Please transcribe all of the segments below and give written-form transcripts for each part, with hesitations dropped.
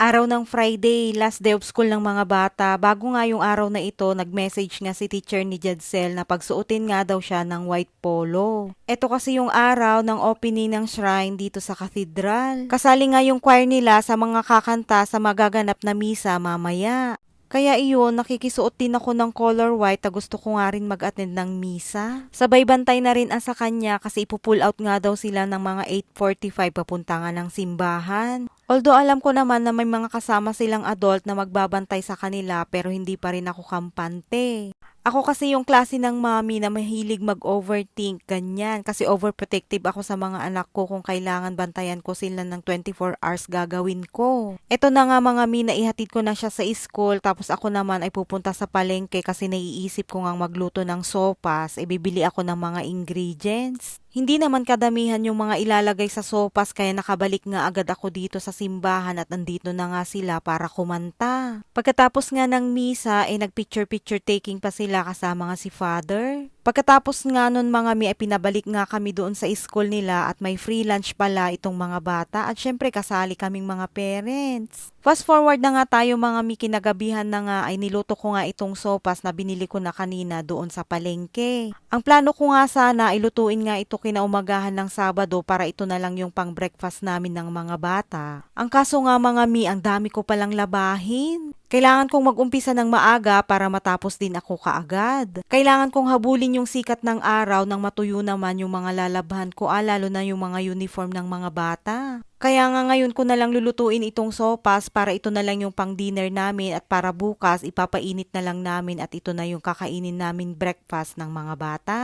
Araw ng Friday, last day of school ng mga bata. Bago nga yung araw na ito, nag-message nga si teacher ni Jadsel na pagsuotin nga daw siya ng white polo. Ito kasi yung araw ng opening ng shrine dito sa cathedral. Kasali nga yung choir nila sa mga kakanta sa magaganap na misa mamaya. Kaya iyon, nakikisuot din ako ng color white na gusto ko nga rin mag-attend ng misa. Sabay bantay na rin sa kanya kasi ipupull out nga daw sila ng mga 8:45 papunta nga ng simbahan. Although alam ko naman na may mga kasama silang adult na magbabantay sa kanila pero hindi pa rin ako kampante. Ako kasi yung klase ng mami na mahilig mag-overthink, ganyan. Kasi overprotective ako sa mga anak ko kung kailangan bantayan ko sila ng 24 hours gagawin ko. Ito na nga mga mi, naihatid ko na siya sa school tapos ako naman ay pupunta sa palengke kasi naiisip ko ngang magluto ng sopas, bibili ako ng mga ingredients. Hindi naman kadamihan yung mga ilalagay sa sopas kaya nakabalik nga agad ako dito sa simbahan at nandito na nga sila para kumanta. Pagkatapos nga ng misa nagpicture-picture taking pa sila kasama nga si father. Pagkatapos nga nun mga mi ay pinabalik nga kami doon sa school nila at may free lunch pala itong mga bata at syempre kasali kaming mga parents. Fast forward na nga tayo mga mi, kinagabihan na nga ay niluto ko nga itong sopas na binili ko na kanina doon sa palengke. Ang plano ko nga sana ay lutuin nga ito kinaumagahan ng Sabado para ito na lang yung pang breakfast namin ng mga bata. Ang kaso nga mga mi, ang dami ko palang labahin. Kailangan kong mag-umpisa ng maaga para matapos din ako kaagad. Kailangan kong habulin yung sikat ng araw nang matuyo naman yung mga lalabhan ko, lalo na yung mga uniform ng mga bata. Kaya nga ngayon ko na lang lulutuin itong sopas para ito na lang yung pang dinner namin at para bukas ipapainit na lang namin at ito na yung kakainin namin breakfast ng mga bata.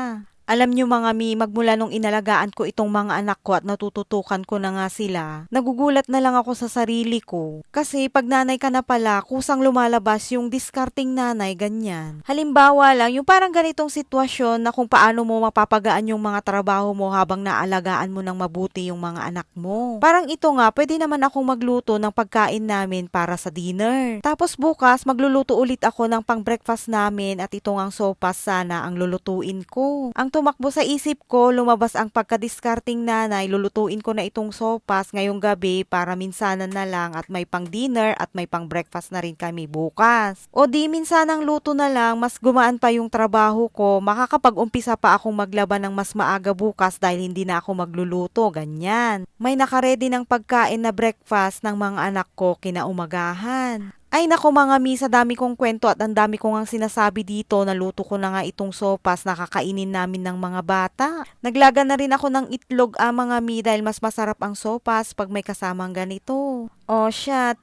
Alam nyo mga mi, magmula nung inalagaan ko itong mga anak ko at natututukan ko na nga sila, nagugulat na lang ako sa sarili ko. Kasi pag nanay ka na pala, kusang lumalabas yung discarding nanay, ganyan. Halimbawa lang, yung parang ganitong sitwasyon na kung paano mo mapapagaan yung mga trabaho mo habang naalagaan mo ng mabuti yung mga anak mo. Parang ito nga, pwede naman akong magluto ng pagkain namin para sa dinner. Tapos bukas, magluluto ulit ako ng pang breakfast namin at ito ngang sopas sana ang lulutuin ko. Ang tumakbo sa isip ko, lumabas ang pagkadiskarting nanay, lulutuin ko na itong sopas ngayong gabi para minsanan na lang at may pang dinner at may pang breakfast na rin kami bukas. O di minsanang luto na lang, mas gumaan pa yung trabaho ko, makakapag-umpisa pa akong maglaban ng mas maaga bukas dahil hindi na ako magluluto, ganyan. May nakaredy ng pagkain na breakfast ng mga anak ko kinaumagahan. Ay nako mga mi, sa dami kong kwento at ang dami kong ang sinasabi dito, naluto ko na nga itong sopas na kakainin namin ng mga bata. Naglaga na rin ako ng itlog mga mi dahil mas masarap ang sopas pag may kasamang ganito. O siya,